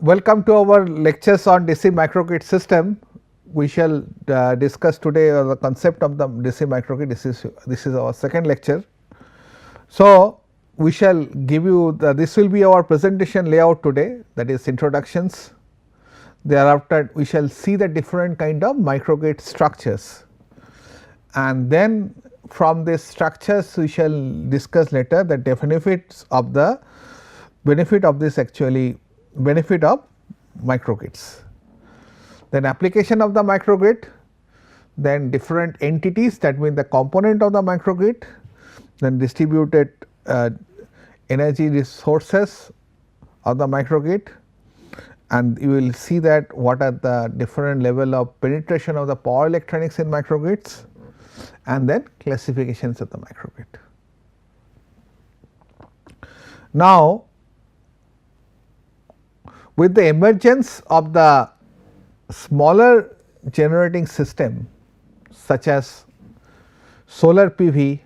Welcome to our lectures on DC microgrid system. We shall discuss today the concept of the DC microgrid. This is our second lecture. So, we shall give you this will be our presentation layout today, that is introductions. Thereafter, we shall see the different kind of microgrid structures, and then from these structures we shall discuss later the benefit of microgrids, then application of the microgrid, then different entities, that means the component of the microgrid, then distributed energy resources of the microgrid, and you will see that what are the different level of penetration of the power electronics in microgrids, and then classifications of the microgrid. Now, with the emergence of the smaller generating system such as solar PV,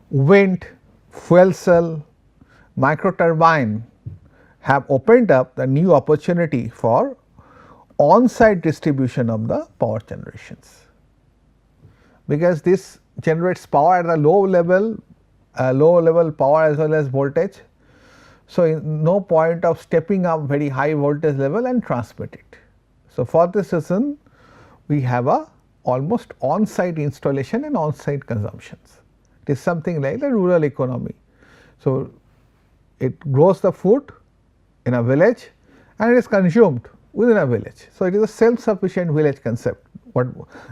wind, fuel cell, micro turbine have opened up the new opportunity for on-site distribution of the power generations, because this generates power at the low level power as well as voltage. So, no point of stepping up very high voltage level and transmit it. So, for this reason we have a almost on-site installation and on-site consumptions. It is something like the rural economy. So, it grows the food in a village and it is consumed within a village. So, it is a self-sufficient village concept what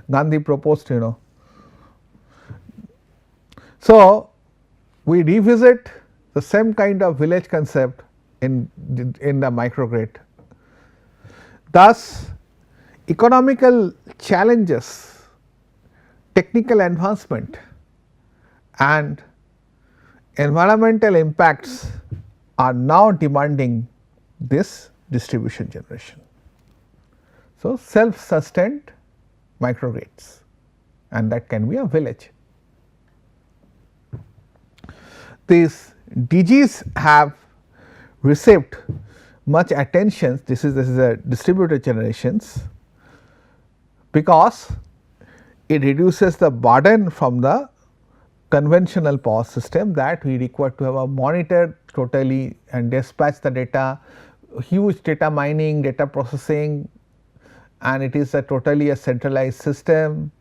Gandhi proposed, So, we revisit the same kind of village concept in the microgrid. Thus, economical challenges, technical advancement and environmental impacts are now demanding this distribution generation. So, self-sustained microgrids, and that can be a village. These DGs have received much attention. This is a distributed generations, because it reduces the burden from the conventional power system that we require to have a monitor totally and dispatch the data, huge data mining, data processing, and it is a totally a centralized system,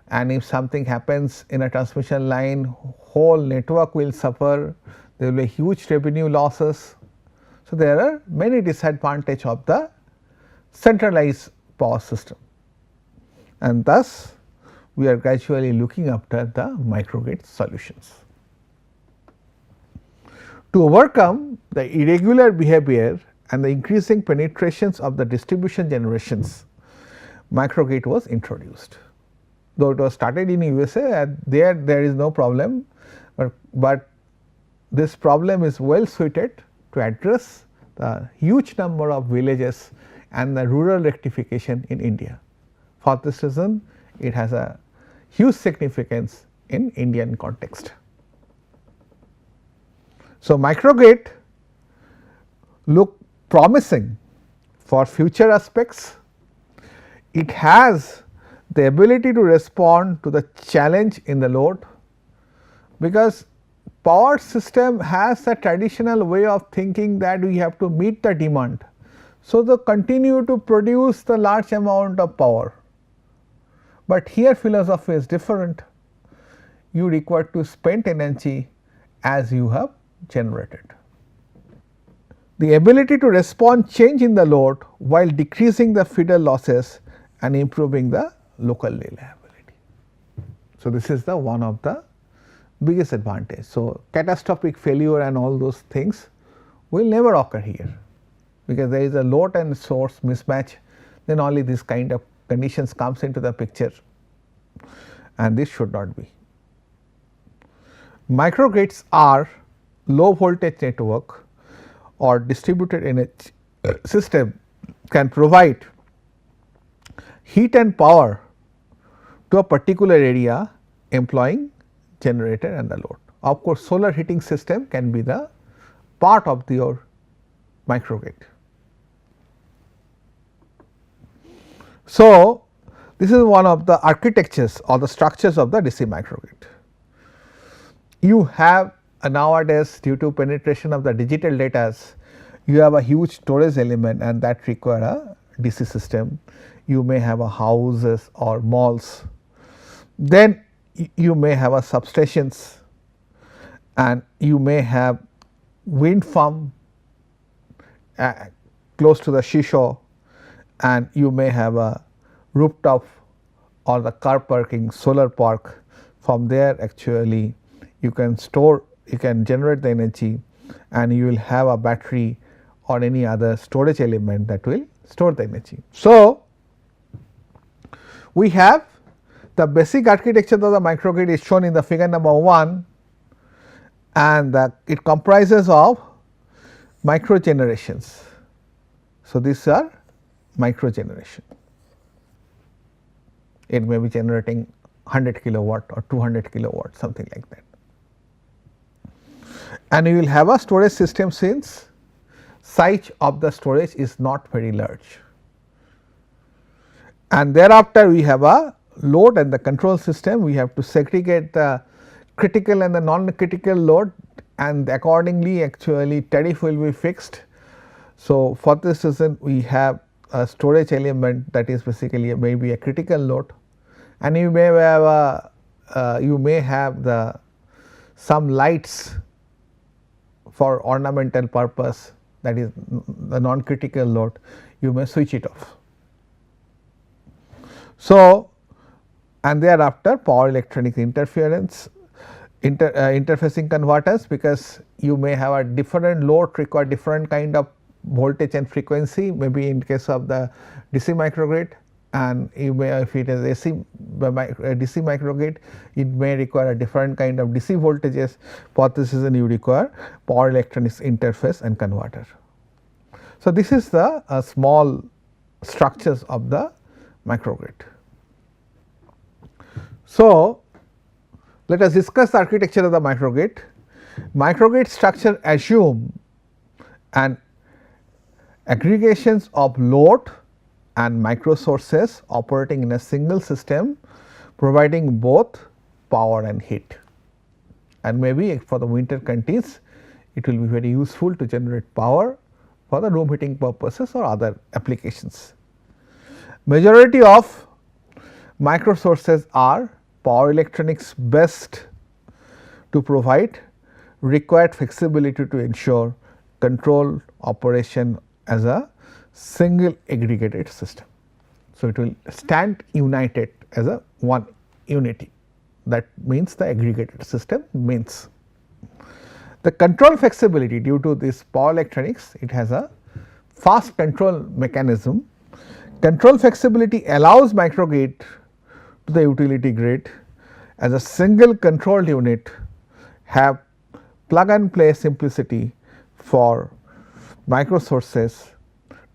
and if something happens in a transmission line, whole network will suffer, there will be huge revenue losses. So, there are many disadvantages of the centralized power system, and thus we are gradually looking after the microgrid solutions. To overcome the irregular behavior and the increasing penetrations of the distribution generations, microgrid was introduced. Though it was started in USA, there is no problem, but this problem is well suited to address the huge number of villages and the rural rectification in India. For this reason, it has a huge significance in Indian context. So, microgrid look promising for future aspects. It has the ability to respond to the challenge in the load, because power system has a traditional way of thinking that we have to meet the demand. So, they continue to produce the large amount of power, but here philosophy is different. You require to spend energy as you have generated. The ability to respond change in the load while decreasing the feeder losses and improving the local reliability. So, this is the one of the biggest advantage. So, catastrophic failure and all those things will never occur here, because there is a load and source mismatch, then only this kind of conditions comes into the picture, and this should not be. Microgrids are low voltage network or distributed energy system can provide heat and power to a particular area employing generator and the load. Of course, solar heating system can be the part of your microgrid. So, this is one of the architectures or the structures of the DC microgrid. You have nowadays, due to penetration of the digital data, you have a huge storage element and that require a DC system. You may have a houses or malls, then you may have a substations and you may have wind farm close to the seashore, and you may have a rooftop or the car parking solar park. From there actually you can store, you can generate the energy and you will have a battery or any other storage element that will store the energy. So, we have the basic architecture of the microgrid is shown in the figure number 1, and it comprises of micro generations. So, these are micro generation. It may be generating 100 kilowatt or 200 kilowatt, something like that. And you will have a storage system since size of the storage is not very large. And thereafter we have a load and the control system. We have to segregate the critical and the non-critical load, and accordingly actually tariff will be fixed. So, for this reason we have a storage element that is basically maybe a critical load, and you may have the some lights for ornamental purpose, that is the non-critical load, you may switch it off. So, and thereafter power electronic interference interfacing converters, because you may have a different load require different kind of voltage and frequency, maybe in case of the DC microgrid, and you may, if it is DC microgrid, it may require a different kind of DC voltages. For this reason you require power electronics interface and converter. So, this is the small structures of the microgrid. So, let us discuss the architecture of the microgrid. Microgrid structure assume an aggregations of load and micro sources operating in a single system, providing both power and heat, and maybe for the winter countries it will be very useful to generate power for the room heating purposes or other applications. Majority of micro sources are power electronics based to provide required flexibility to ensure control operation as a single aggregated system. So, it will stand united as a one unity, that means the aggregated system means. The control flexibility, due to this power electronics, it has a fast control mechanism. Control flexibility allows microgrid to the utility grid as a single controlled unit have plug and play simplicity for micro sources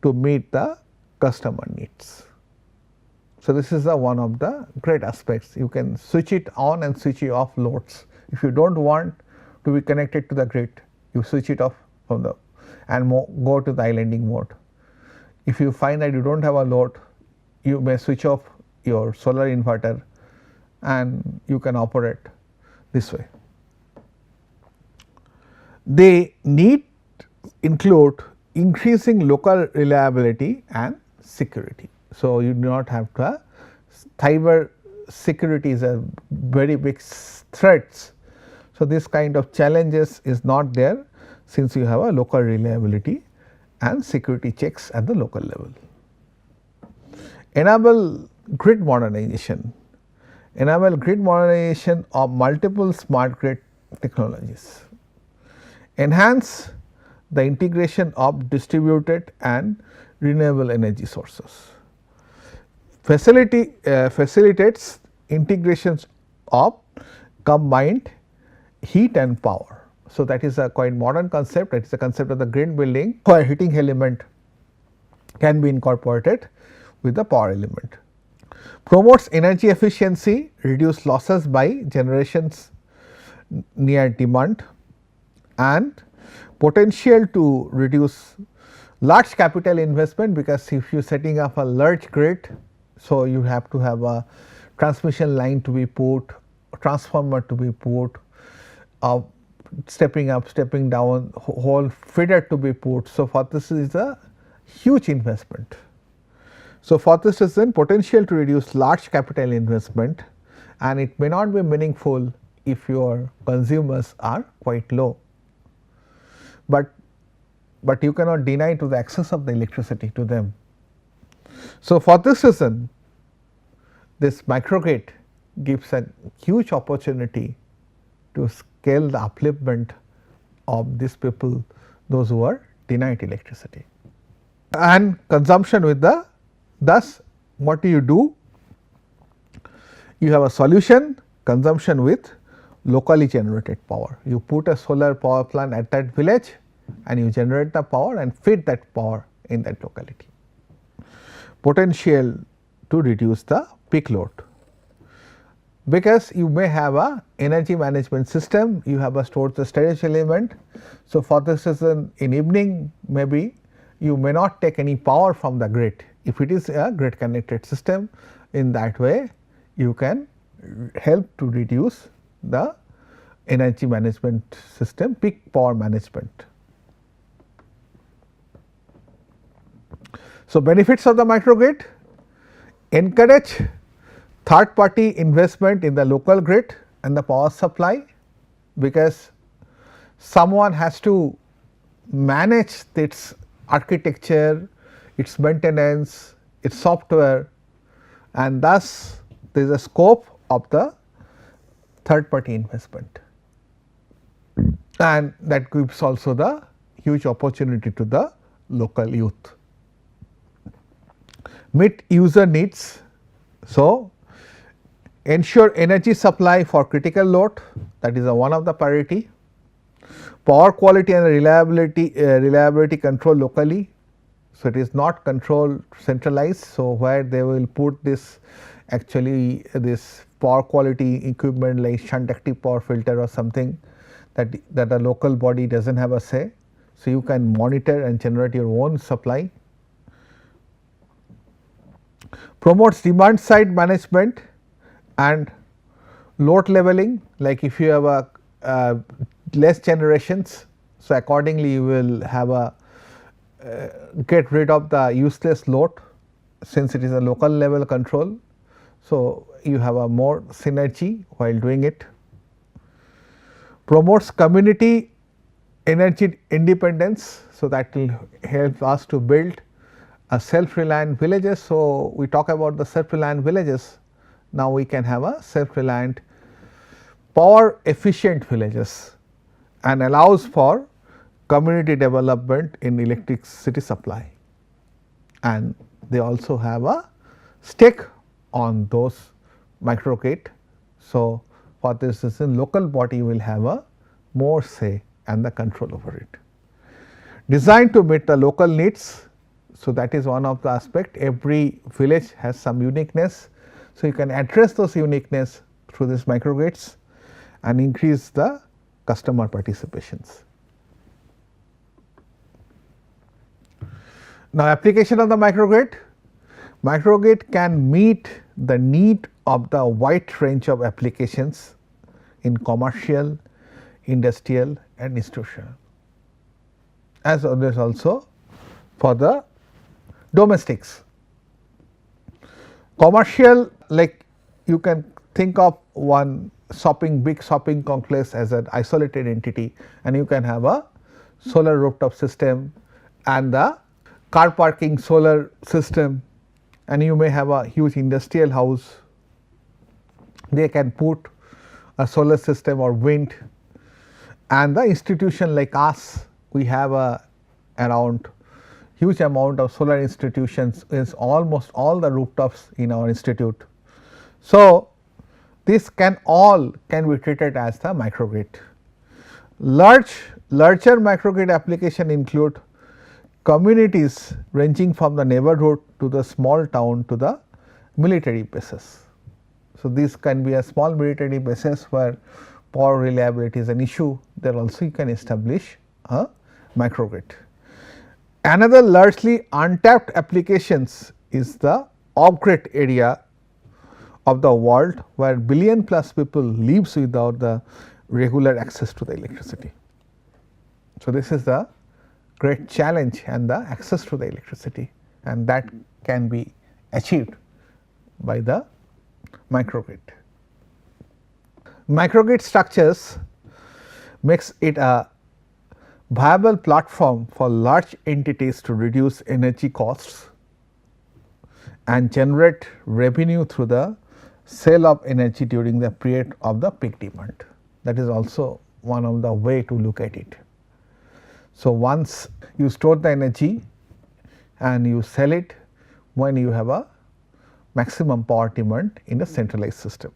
to meet the customer needs. So, this is one of the great aspects. You can switch it on and switch it off loads. If you do not want to be connected to the grid, you switch it off from the and go to the islanding mode. If you find that you do not have a load, you may switch off your solar inverter and you can operate this way. They need include increasing local reliability and security. So, you do not have to cyber security is a very big threat. So, this kind of challenges is not there, since you have a local reliability and security checks at the local level. Enable grid modernization. Enable grid modernization of multiple smart grid technologies. Enhance the integration of distributed and renewable energy sources. Facilitates integrations of combined heat and power. So, that is a quite modern concept, that is the concept of the grid building, where heating element can be incorporated with the power element. Promotes energy efficiency, reduce losses by generations near demand, and potential to reduce large capital investment, because if you setting up a large grid, So, you have to have a transmission line to be put, a transformer to be put, stepping up, stepping down, whole feeder to be put. So, for this is a huge investment. So, for this reason potential to reduce large capital investment, and it may not be meaningful if your consumers are quite low, but you cannot deny to the access of the electricity to them. So, for this reason this microgrid gives a huge opportunity to scale the upliftment of these people, those who are denied electricity and consumption with the. Thus, what do? You have a solution consumption with locally generated power. You put a solar power plant at that village and you generate the power and feed that power in that locality. Potential to reduce the peak load, because you may have a energy management system, you have a storage element. So, for this reason in evening maybe you may not take any power from the grid. If it is a grid connected system, in that way you can help to reduce the energy management system, peak power management. So, benefits of the microgrid: encourage third party investment in the local grid and the power supply, because someone has to manage its architecture, its maintenance, its software, and thus there is a scope of the third party investment, and that gives also the huge opportunity to the local youth. Meet user needs. So, ensure energy supply for critical load, that is one of the priority. Power quality and reliability control locally. So, it is not controlled centralized. So, where they will put this actually this power quality equipment like shunt active power filter or something that a local body does not have a say. So, you can monitor and generate your own supply. Promotes demand side management and load leveling, like if you have a less generations. So, accordingly you will have a get rid of the useless load, since it is a local level control. So, you have a more synergy while doing it. Promotes community energy independence. So, that will help us to build a self-reliant villages. So, we talk about the self-reliant villages. Now, we can have a self-reliant power efficient villages and allows for community development in electricity supply, and they also have a stake on those microgrid. So, for this reason local body will have a more say and the control over it. Designed to meet the local needs. So, that is one of the aspect. Every village has some uniqueness. So, you can address those uniqueness through these microgrids and increase the customer participations. Now, application of the microgrid. Microgrid can meet the need of the wide range of applications in commercial, industrial and institutional, as well as also for the domestics. Commercial, like you can think of one big shopping complex as an isolated entity, and you can have a solar rooftop system and the car parking solar system, and you may have a huge industrial house. They can put a solar system or wind, and the institution like us, we have a around huge amount of solar institutions, is almost all the rooftops in our institute. So, this can be treated as the microgrid. Larger microgrid application include communities ranging from the neighborhood to the small town to the military bases. So, this can be a small military bases where power reliability is an issue, there also you can establish a microgrid. Another largely untapped applications is the off-grid area of the world where billion plus people lives without the regular access to the electricity. So, this is the great challenge and the access to the electricity, and that can be achieved by the microgrid. Microgrid structures makes it a viable platform for large entities to reduce energy costs and generate revenue through the sale of energy during the period of the peak demand. That is also one of the way to look at it. So, once you store the energy and you sell it when you have a maximum power demand in a centralized system.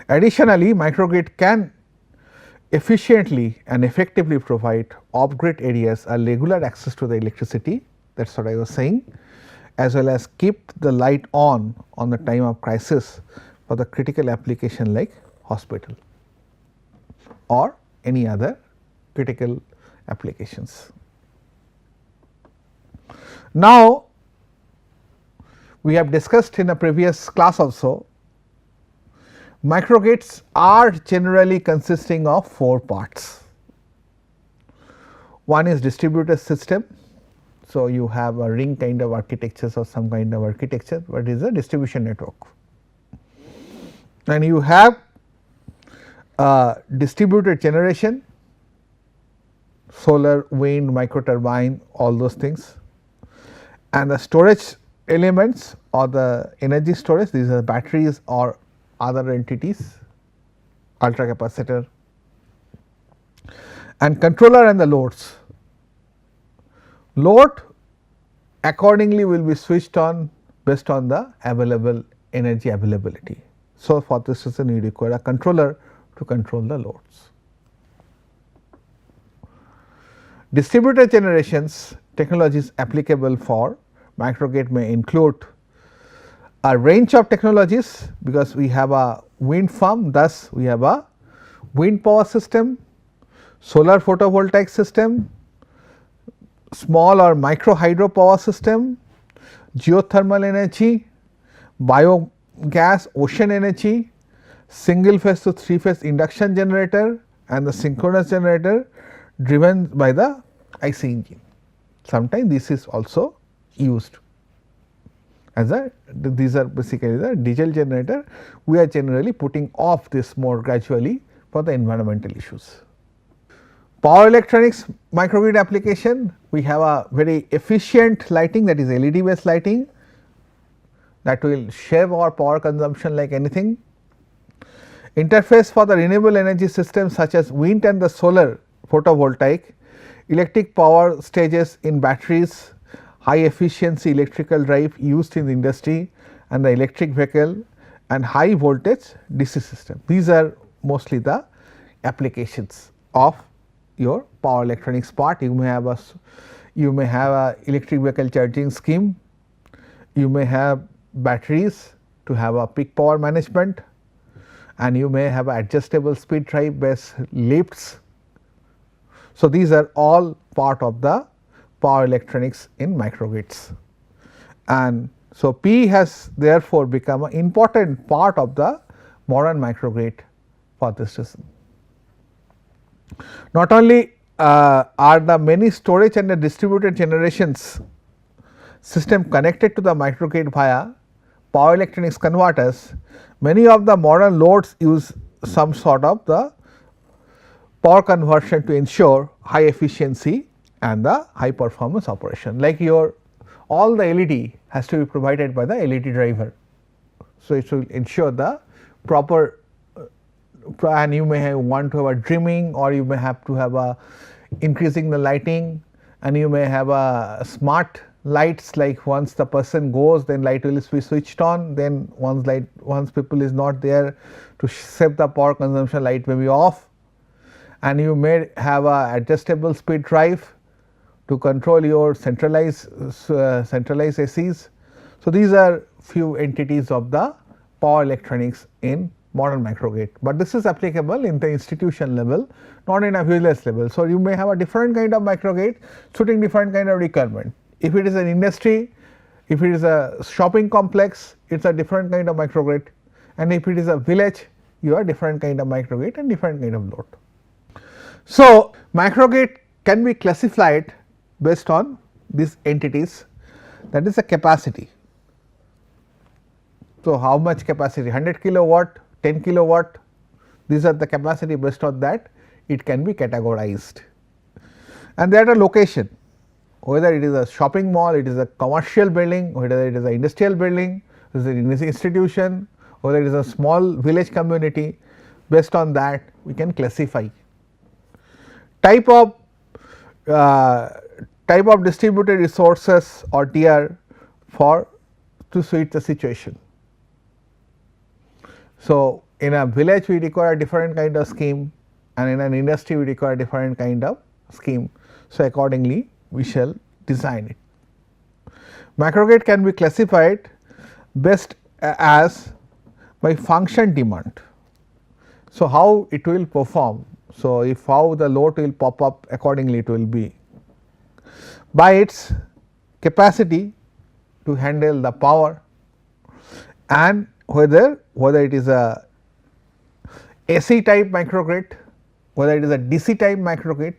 Additionally, microgrid can efficiently and effectively provide off-grid areas a regular access to the electricity, that is what I was saying, as well as keep the light on the time of crisis for the critical application like hospital or any other critical applications. Now, we have discussed in a previous class also, microgrids are generally consisting of 4 parts. One is distributed system. So, you have a ring kind of architectures or some kind of architecture, but it is a distribution network. And you have distributed generation, solar, wind, micro turbine, all those things, and the storage elements or the energy storage, these are batteries or other entities, ultra capacitor, and controller and the loads. Load accordingly will be switched on based on the available energy availability. So, for this reason you require a controller to control the loads. Distributed generations technologies applicable for microgrid may include a range of technologies, because we have a wind farm, thus we have a wind power system, solar photovoltaic system, small or micro hydro power system, geothermal energy, biogas, ocean energy, single phase to 3 phase induction generator and the synchronous generator driven by the IC engine. Sometimes this is also used as a, these are basically the diesel generator. We are generally putting off this more gradually for the environmental issues. Power electronics microgrid application, we have a very efficient lighting, that is LED based lighting, that will shave our power consumption like anything. Interface for the renewable energy systems such as wind and the solar photovoltaic, electric power stages in batteries, high efficiency electrical drive used in the industry and the electric vehicle, and high voltage DC system. These are mostly the applications of your power electronics part. You may have a electric vehicle charging scheme, you may have batteries to have a peak power management, and you may have adjustable speed drive based lifts. So, these are all part of the power electronics in microgrids, and so P has therefore become an important part of the modern microgrid for this reason. Not only are the many storage and the distributed generations system connected to the microgrid via power electronics converters, many of the modern loads use some sort of the power conversion to ensure high efficiency and the high performance operation, like your all the LED has to be provided by the LED driver. So, it will ensure the proper, and you may want to have a dimming, or you may have to have a increasing the lighting, and you may have a smart lights, like once the person goes then light will be switched on, then once people is not there to save the power consumption, light may be off, and you may have a adjustable speed drive to control your centralized ACs. So, these are few entities of the power electronics in modern microgrid, but this is applicable in the institution level, not in a village level. So, you may have a different kind of microgrid suiting different kind of requirement. If it is an industry, If it is a shopping complex, it is a different kind of microgrid, and if it is a village, you have different kind of microgrid and different kind of load. So, microgrid can be classified based on these entities, that is a capacity. So, how much capacity, 100 kilowatt, 10 kilowatt, these are the capacity, based on that it can be categorized. And they are a location, whether it is a shopping mall, it is a commercial building, whether it is an industrial building, it is an institution, whether it is a small village community, based on that we can classify. Type of distributed resources or tier for to suit the situation. So, in a village we require a different kind of scheme, and in an industry we require a different kind of scheme. So, accordingly we shall design it. Microgrid can be classified best as by function demand. So, how it will perform. So, if how the load will pop up, accordingly it will be by its capacity to handle the power, and whether it is a AC type microgrid, whether it is a DC type microgrid,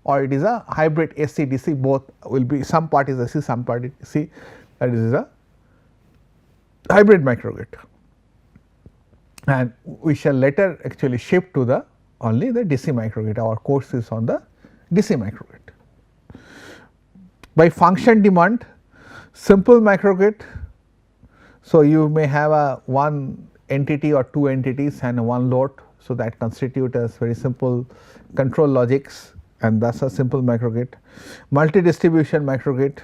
or it is a hybrid AC DC, both will be, some part is AC, some part is DC, that is a hybrid microgrid. And we shall later actually shift to the only the DC microgrid. Our course is on the DC microgrid. By function demand, simple microgrid. So, you may have a one entity or two entities and one load. So, that constitute as very simple control logics, and thus a simple microgrid. Multi distribution microgrid,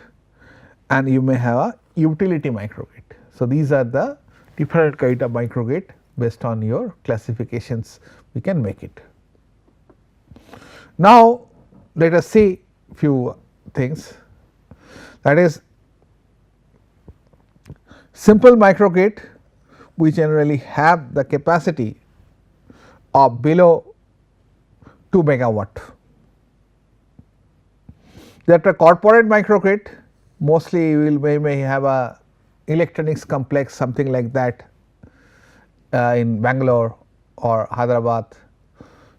and you may have a utility microgrid. So, these are the different kind of microgrid, based on your classifications we can make it. Now, let us see few things, that is simple microgrid, we generally have the capacity of below 2 megawatt. That a corporate microgrid, mostly you will may have a electronics complex, something like that in Bangalore or Hyderabad.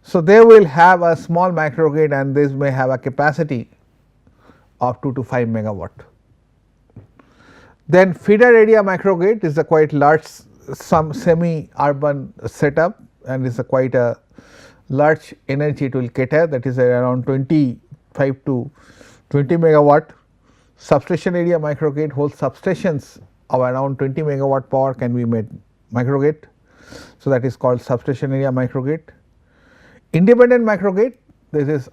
So, they will have a small microgrid, and this may have a capacity of 2 to 5 megawatt. Then feeder area microgrid is a quite large, some semi urban setup, and is a quite a large energy it will cater, that is around 25 to 20 megawatt. Substation area microgrid, whole substations of around 20 megawatt power can be made microgrid. So, that is called substation area microgrid. Independent microgrid, this is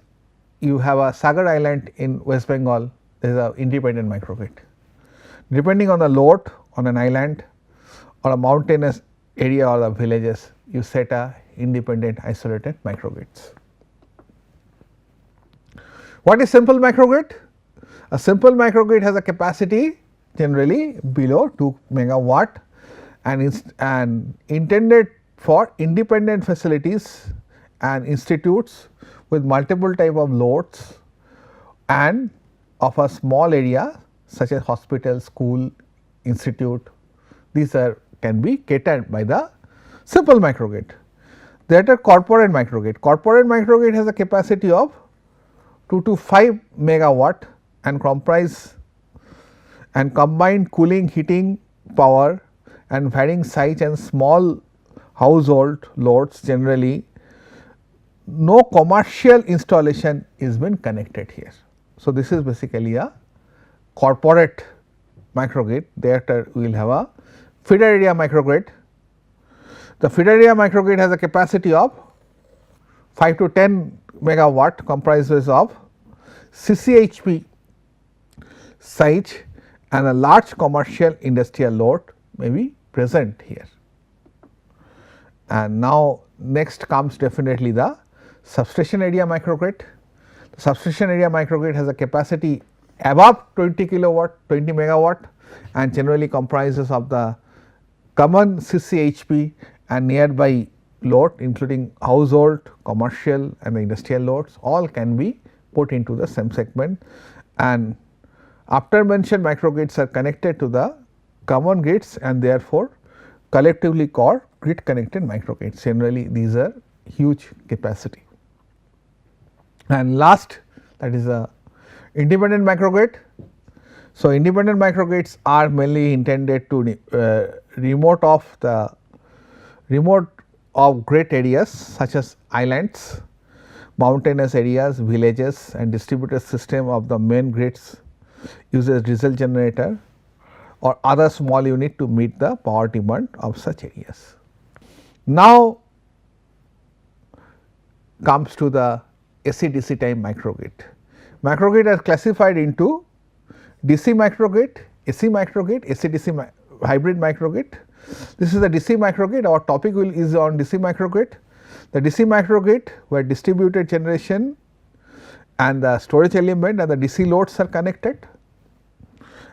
you have a Sagar Island in West Bengal, this is a independent microgrid. Depending on the load on an island or a mountainous area or the villages, you set a independent isolated microgrids. What is simple microgrid? A simple microgrid has a capacity generally below 2 megawatt, and is intended for independent facilities and institutes with multiple type of loads and of a small area, such as hospital, school, institute. These are can be catered by the simple microgrid. That are corporate microgrid. Corporate microgrid has a capacity of 2 to 5 megawatt and comprise and combined cooling, heating power and varying size and small household loads. Generally, no commercial installation is been connected here. So, this is basically a corporate microgrid. There we will have a feeder area microgrid. The feeder area microgrid has a capacity of 5 to 10 megawatt, comprises of CCHP size and a large commercial industrial load may be present here. And now, next comes definitely the substation area microgrid. The substation area microgrid has a capacity above 20 kilowatt, 20 megawatt, and generally comprises of the common CCHP and nearby load, including household, commercial and the industrial loads, all can be put into the same segment, and After mentioned microgrids are connected to the common grids and therefore collectively called grid connected microgrids. Generally these are huge capacity. And last, that is a independent microgrid. So, independent microgrids are mainly intended to remote of great areas such as islands, mountainous areas, villages and distributed system of the main grids uses diesel generator or other small unit to meet the power demand of such areas. Now comes to the AC/DC type microgrid. Microgrid are classified into DC microgrid, AC microgrid, AC/DC hybrid microgrid. This is the DC microgrid. Our topic is on DC microgrid. The DC microgrid where distributed generation and the storage element and the DC loads are connected,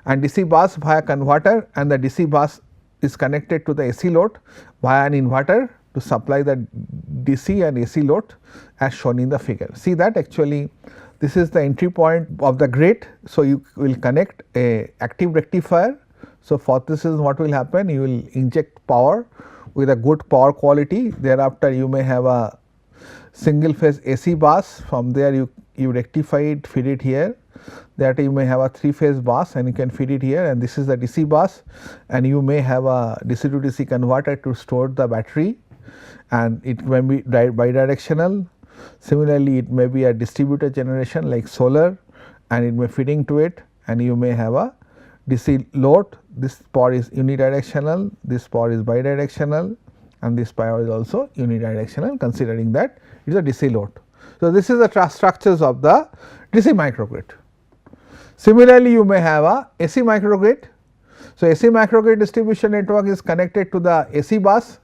and DC bus via converter, and the DC bus is connected to the AC load via an inverter to supply the DC and AC load as shown in the figure. See that actually this is the entry point of the grid. So, you will connect a active rectifier. So, for this is what will happen, you will inject power with a good power quality. Thereafter, you may have a single phase AC bus. From there you rectify it, feed it here. That you may have a 3 phase bus and you can feed it here, and this is the DC bus, and you may have a DC to DC converter to store the battery, and it may be bidirectional. Similarly, it may be a distributed generation like solar, and it may feeding to it, and you may have a DC load. This power is unidirectional, this power is bidirectional, and this power is also unidirectional, considering that it is a DC load. So, this is the structures of the DC microgrid. Similarly, you may have a AC microgrid. So, AC microgrid distribution network is connected to the AC bus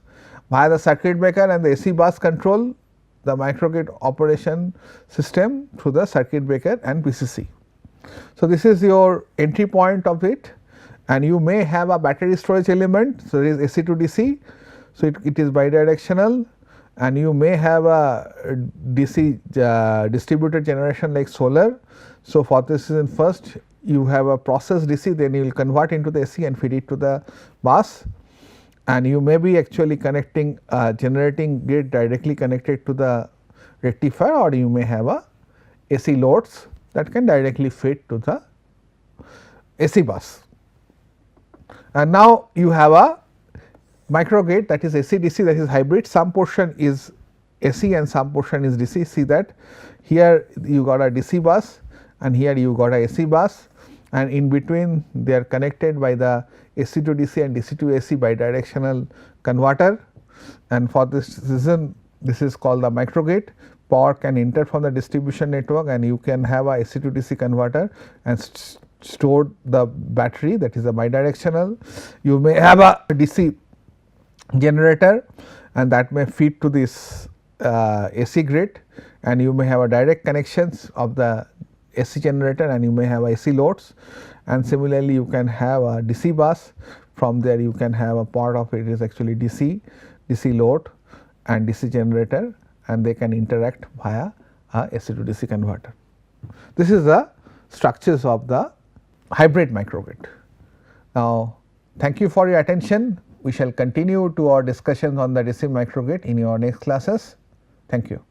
via the circuit breaker, and the AC bus control the microgrid operation system through the circuit breaker and PCC. So, this is your entry point of it, and you may have a battery storage element. So, there is AC to DC. So, it is bidirectional, and you may have a DC distributed generation like solar. So, for this reason, first you have a process DC, then you will convert into the AC and feed it to the bus, and you may be actually connecting generating grid directly connected to the rectifier, or you may have a AC loads that can directly feed to the AC bus. And now you have a microgrid, that is AC DC, that is hybrid. Some portion is AC and some portion is DC. See that here you got a DC bus and here you got a AC bus, and in between they are connected by the AC to DC and DC to AC bidirectional converter, and for this reason this is called the microgrid. Power can enter from the distribution network, and you can have a AC to DC converter and store the battery, that is a bidirectional. You may have a DC generator, and that may feed to this AC grid, and you may have a direct connections of the AC generator, and you may have AC loads, and similarly you can have a DC bus. From there you can have a part of it is actually DC load and DC generator, and they can interact via a AC to DC converter. This is the structures of the hybrid microgrid. Now, thank you for your attention. We shall continue to our discussions on the DC microgrid in your next classes. Thank you.